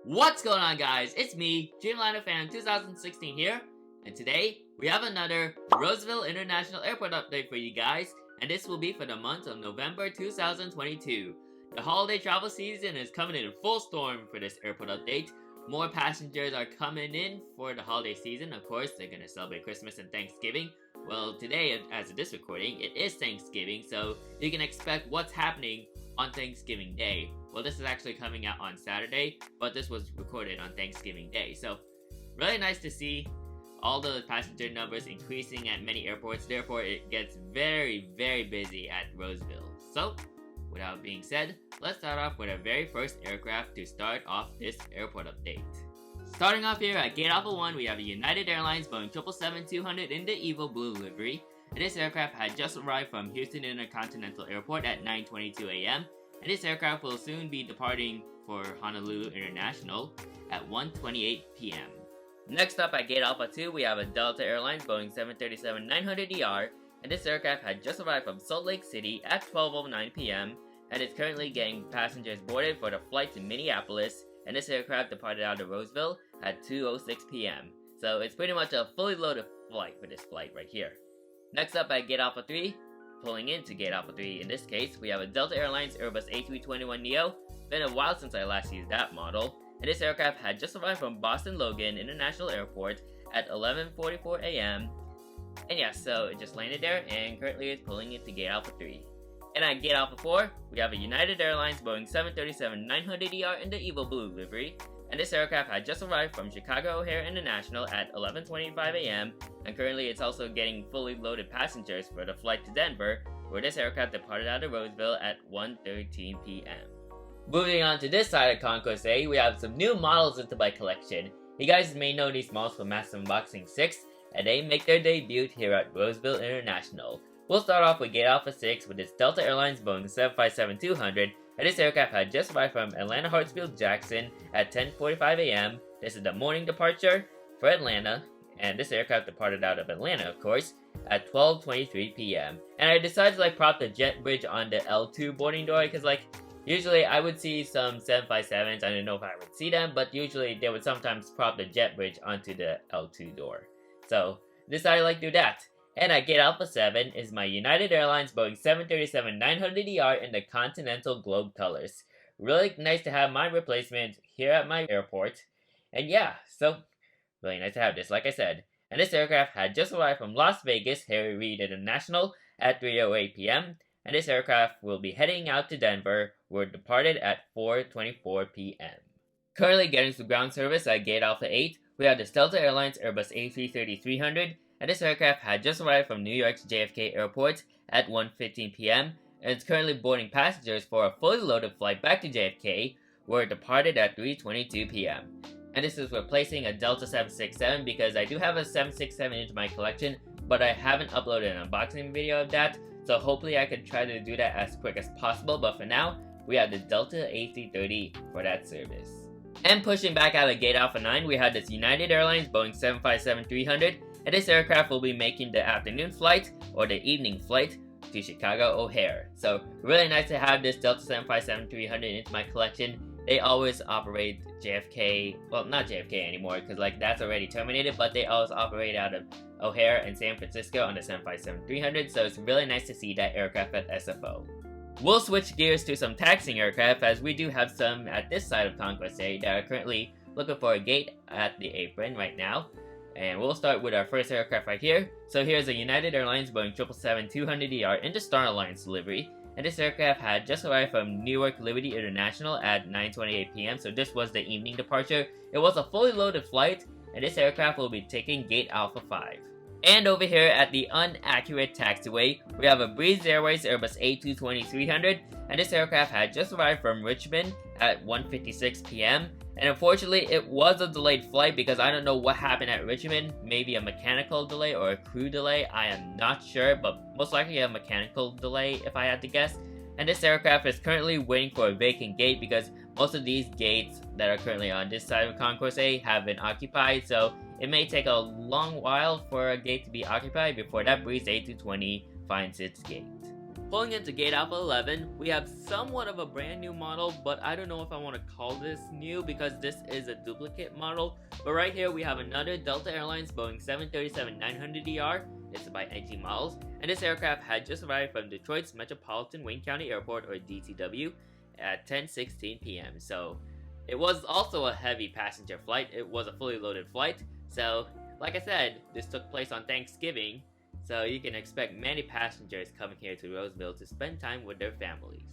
What's going on, guys? It's me, Dreamliner Fan 2016 here, and today we have another Roseville International Airport update for you guys, and this will be for the month of November 2022. The holiday travel season is coming in full storm for this airport update. More passengers are coming in for the holiday season. Of course, they're gonna celebrate Christmas and Thanksgiving. Well, today, as of this recording, it is Thanksgiving, so you can expect what's happening on Thanksgiving Day. Well, this is actually coming out on Saturday, but this was recorded on Thanksgiving Day. So, really nice to see all the passenger numbers increasing at many airports. Therefore, it gets very, very busy at Roseville. So, without being said, let's start off with our very first aircraft to start off this airport update. Starting off here at Gate Alpha 1, we have a United Airlines Boeing 777-200 in the Evil Blue livery. And this aircraft had just arrived from Houston Intercontinental Airport at 9:22 a.m. And this aircraft will soon be departing for Honolulu International at 1:28 p.m. Next up at Gate Alpha 2, we have a Delta Airlines Boeing 737-900ER, and this aircraft had just arrived from Salt Lake City at 12:09 p.m. and is currently getting passengers boarded for the flight to Minneapolis, and this aircraft departed out of Roseville at 2:06 p.m. So it's pretty much a fully loaded flight for this flight right here. Next up at Gate Alpha 3, pulling into Gate Alpha 3 in this case, we have a Delta Airlines Airbus A321neo. Been a while since I last used that model, and this aircraft had just arrived from Boston Logan International Airport at 11:44 a.m. And yeah, so it just landed there and currently is pulling into Gate Alpha 3. And at Gate Alpha 4, we have a United Airlines Boeing 737-900ER in the Evil Blue livery, and this aircraft had just arrived from Chicago O'Hare International at 11:25 a.m. and currently it's also getting fully loaded passengers for the flight to Denver, where this aircraft departed out of Roseville at 1:13 p.m. Moving on to this side of Concourse A, we have some new models into my collection. You guys may know these models from Massive Unboxing 6, and they make their debut here at Roseville International. We'll start off with Gate Alpha 6 with its Delta Airlines Boeing 757-200, and this aircraft had just arrived from Atlanta Hartsfield-Jackson at 10:45 a.m. This is the morning departure for Atlanta, and this aircraft departed out of Atlanta, of course, at 12:23 p.m. And I decided to prop the jet bridge on the L2 boarding door, because usually I would see some 757s, I don't know if I would see them, but usually they would sometimes prop the jet bridge onto the L2 door. So, decided to do that. And at Gate Alpha 7 is my United Airlines Boeing 737-900ER in the Continental Globe colors. Really nice to have my replacement here at my airport. And yeah, so really nice to have this, like I said. And this aircraft had just arrived from Las Vegas Harry Reid International at 3:08 p.m. And this aircraft will be heading out to Denver, where it departed at 4:24 p.m. Currently getting some ground service at Gate Alpha 8, we have the Delta Airlines Airbus A330-300, and this aircraft had just arrived from New York's JFK Airport at 1:15 p.m. and it's currently boarding passengers for a fully loaded flight back to JFK, where it departed at 3:22 p.m. And this is replacing a Delta 767 because I do have a 767 into my collection, but I haven't uploaded an unboxing video of that, so hopefully I can try to do that as quick as possible, but for now, we have the Delta A330 for that service. And pushing back out of Gate Alpha 9, we have this United Airlines Boeing 757-300, and this aircraft will be making the afternoon flight or the evening flight to Chicago O'Hare. So really nice to have this Delta 757-300 into my collection. They always operate JFK, well not JFK anymore because that's already terminated, but they always operate out of O'Hare and San Francisco on the 757-300, so it's really nice to see that aircraft at SFO. We'll switch gears to some taxiing aircraft as we do have some at this side of Concourse A that are currently looking for a gate at the apron right now. And we'll start with our first aircraft right here. So here's a United Airlines Boeing 777-200ER in the Star Alliance livery. And this aircraft had just arrived from Newark Liberty International at 9:28 p.m. So this was the evening departure. It was a fully loaded flight, and this aircraft will be taking Gate Alpha 5. And over here at the Unaccurate Taxiway, we have a Breeze Airways Airbus A220-300, and this aircraft had just arrived from Richmond at 1:56 p.m. And unfortunately, it was a delayed flight because I don't know what happened at Richmond. Maybe a mechanical delay or a crew delay, I am not sure, but most likely a mechanical delay if I had to guess. And this aircraft is currently waiting for a vacant gate because most of these gates that are currently on this side of Concourse A have been occupied, so it may take a long while for a gate to be occupied before that Breeze A220 finds its gate. Pulling into Gate Alpha 11, we have somewhat of a brand new model, but I don't know if I want to call this new because this is a duplicate model. But right here we have another Delta Airlines Boeing 737-900ER. It's by NG Models, and this aircraft had just arrived from Detroit's Metropolitan Wayne County Airport, or DTW, at 10:16 p.m. So it was also a heavy passenger flight. It was a fully loaded flight. So like I said, this took place on Thanksgiving. So you can expect many passengers coming here to Roseville to spend time with their families.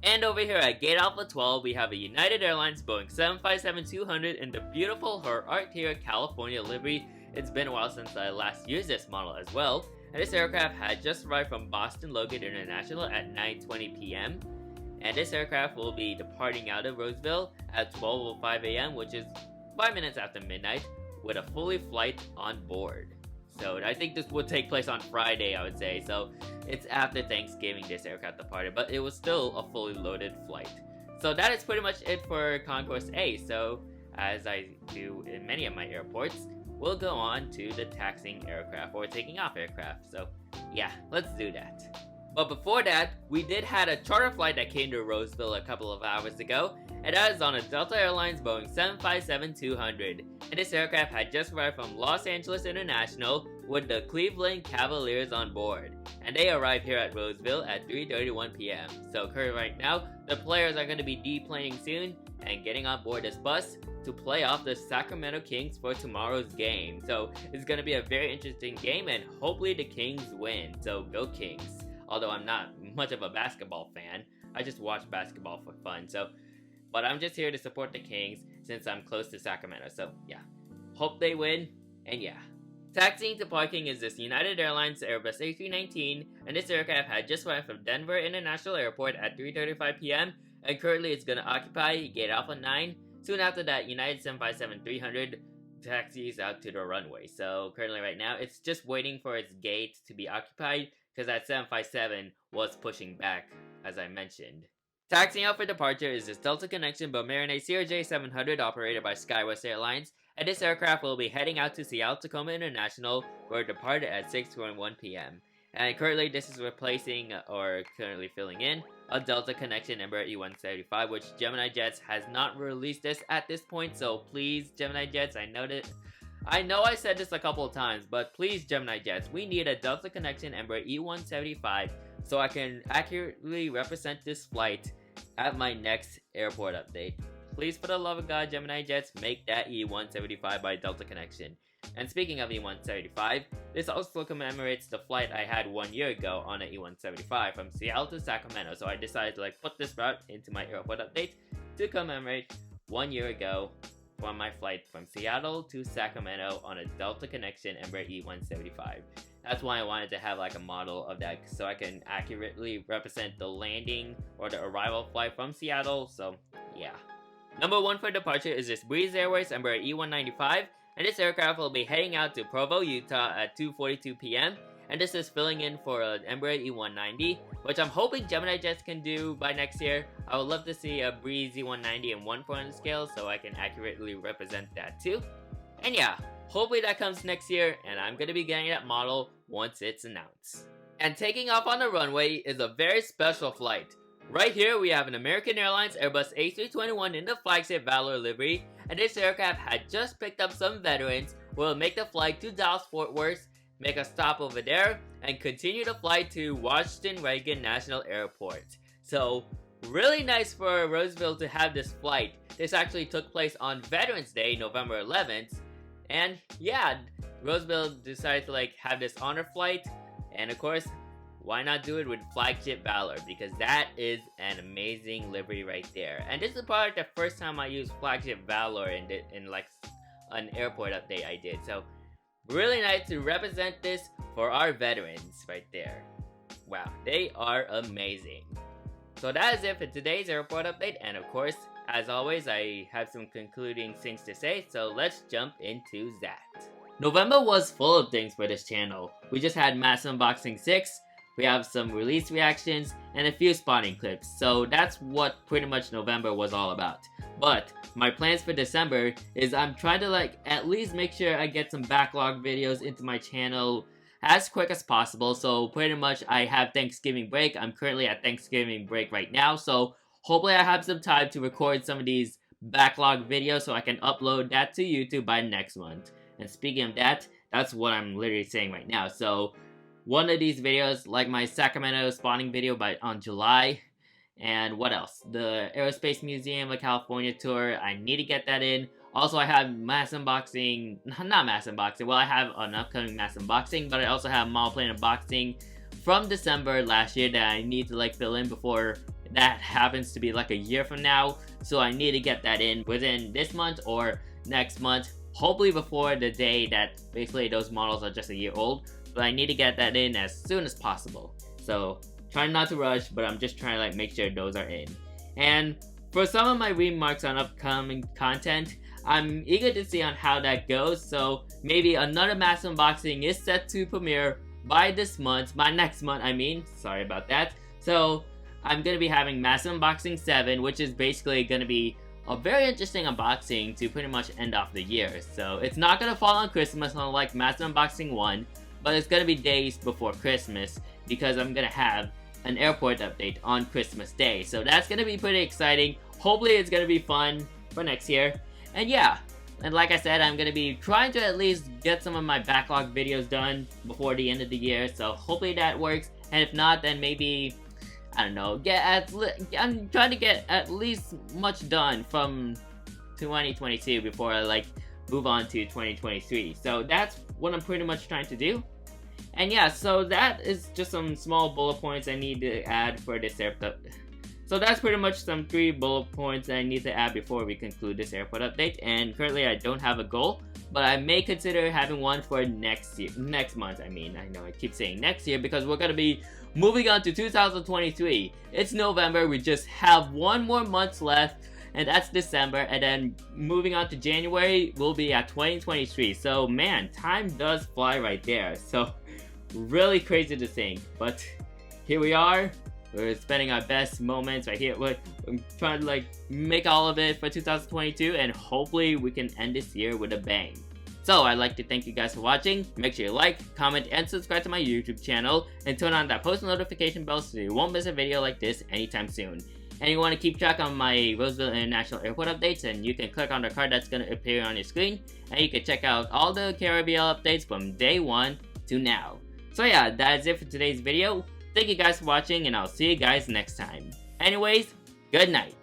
And over here at Gate Alpha 12, we have a United Airlines Boeing 757-200 in the beautiful Her Art Here California livery. It's been a while since I last used this model as well. And this aircraft had just arrived from Boston Logan International at 9:20 p.m. And this aircraft will be departing out of Roseville at 12:05 a.m., which is 5 minutes after midnight, with a fully flight on board. So I think this would take place on Friday, I would say. So it's after Thanksgiving this aircraft departed, but it was still a fully loaded flight. So that is pretty much it for Concourse A. So as I do in many of my airports, we'll go on to the taxiing aircraft or taking off aircraft. So yeah, let's do that. But before that, we did had a charter flight that came to Roseville a couple of hours ago, and that is on a Delta Airlines Boeing 757-200. And this aircraft had just arrived from Los Angeles International with the Cleveland Cavaliers on board. And they arrived here at Roseville at 3:31 p.m. So currently right now, the players are going to be deplaning soon and getting on board this bus to play off the Sacramento Kings for tomorrow's game. So it's going to be a very interesting game, and hopefully the Kings win. So go Kings. Although I'm not much of a basketball fan, I just watch basketball for fun. But I'm just here to support the Kings since I'm close to Sacramento. So yeah, hope they win, and yeah. Taxiing to parking is this United Airlines Airbus A319, and this aircraft had just arrived from Denver International Airport at 3:35 p.m. and currently it's going to occupy Gate Alpha 9. Soon after that, United 757-300 taxis out to the runway. So currently right now, it's just waiting for its gate to be occupied because that 757 was pushing back, as I mentioned. Taxiing out for departure is this Delta Connection Bombardier CRJ-700 operated by SkyWest Airlines, and this aircraft will be heading out to Seattle Tacoma International, where it departed at 6:21 p.m. And currently this is replacing, or currently filling in, a Delta Connection Embraer E175, which Gemini Jets has not released this at this point, so please, Gemini Jets, I know I said this a couple of times, but please, Gemini Jets, we need a Delta Connection Embraer E175 so I can accurately represent this flight at my next airport update. Please, for the love of God, Gemini Jets, make that E175 by Delta Connection. And speaking of E175, this also commemorates the flight I had 1 year ago on an E175 from Seattle to Sacramento, so I decided to put this route into my airport update to commemorate 1 year ago on my flight from Seattle to Sacramento on a Delta Connection Embraer E175. That's why I wanted to have a model of that so I can accurately represent the landing or the arrival flight from Seattle, so yeah. Number 1 for departure is this Breeze Airways Embraer E195, and this aircraft will be heading out to Provo, Utah at 2:42 p.m. And this is filling in for an Embraer E190, which I'm hoping Gemini Jets can do by next year. I would love to see a Breeze E190 in 1/4 scale so I can accurately represent that too. And yeah, hopefully that comes next year, and I'm going to be getting that model once it's announced. And taking off on the runway is a very special flight. Right here we have an American Airlines Airbus A321 in the flagship Valor livery, and this aircraft had just picked up some veterans who will make the flight to Dallas-Fort Worth, make a stop over there, and continue the flight to Washington Reagan National Airport. So really nice for Roseville to have this flight. This actually took place on Veterans Day, November 11th, and yeah, Roseville decided to have this honor flight, and of course, why not do it with flagship Valor, because that is an amazing livery right there. And this is probably the first time I used flagship Valor in an airport update I did, so really nice to represent this for our veterans right there. Wow, they are amazing. So that is it for today's airport update, and of course, as always, I have some concluding things to say, so let's jump into that. November was full of things for this channel. We just had Mass Unboxing 6, we have some release reactions, and a few spotting clips, so that's what pretty much November was all about. But my plans for December is I'm trying to at least make sure I get some backlog videos into my channel as quick as possible. So pretty much I have Thanksgiving break. I'm currently at Thanksgiving break right now, so hopefully I have some time to record some of these backlog videos so I can upload that to YouTube by next month. And speaking of that, that's what I'm literally saying right now. So one of these videos, like my Sacramento spawning video on July, and what else? The Aerospace Museum of California tour, I need to get that in. Also, I have mass unboxing, not mass unboxing, well, I have an upcoming mass unboxing, but I also have model plane unboxing from December last year that I need to like fill in before that happens to be like a year from now. So I need to get that in within this month or next month, hopefully before the day that basically those models are just a year old. But I need to get that in as soon as possible. So trying not to rush, but I'm just trying to like make sure those are in. And for some of my remarks on upcoming content, I'm eager to see on how that goes. So maybe another mass unboxing is set to premiere by next month, I mean, sorry about that. So I'm going to be having mass unboxing 7, which is basically going to be a very interesting unboxing to pretty much end off the year. So it's not going to fall on Christmas unlike mass unboxing 1, but it's going to be days before Christmas because I'm going to have an airport update on Christmas Day. So that's going to be pretty exciting. Hopefully it's going to be fun for next year. And yeah, and like I said, I'm going to be trying to at least get some of my backlog videos done before the end of the year. So hopefully that works. And if not, then maybe, I don't know, I'm trying to get at least much done from 2022 before I like move on to 2023. So that's what I'm pretty much trying to do. And yeah, so that is just some small bullet points I need to add for this airport. So that's pretty much some 3 bullet points that I need to add before we conclude this airport update. And currently I don't have a goal, but I may consider having one for next month. I mean, I know I keep saying next year because we're gonna be moving on to 2023. It's November, we just have 1 more month left, and that's December, and then moving on to January, we'll be at 2023. So man, time does fly right there. So really crazy to think, but here we are. We're spending our best moments right here. I'm trying to like make all of it for 2022, and hopefully we can end this year with a bang. So I'd like to thank you guys for watching. Make sure you like, comment, and subscribe to my YouTube channel, and turn on that post notification bell so you won't miss a video like this anytime soon. And you want to keep track on my Roseville International Airport updates, and you can click on the card that's going to appear on your screen, and you can check out all the KRVL updates from day 1 to now. So yeah, that is it for today's video. Thank you guys for watching, and I'll see you guys next time. Anyways, good night.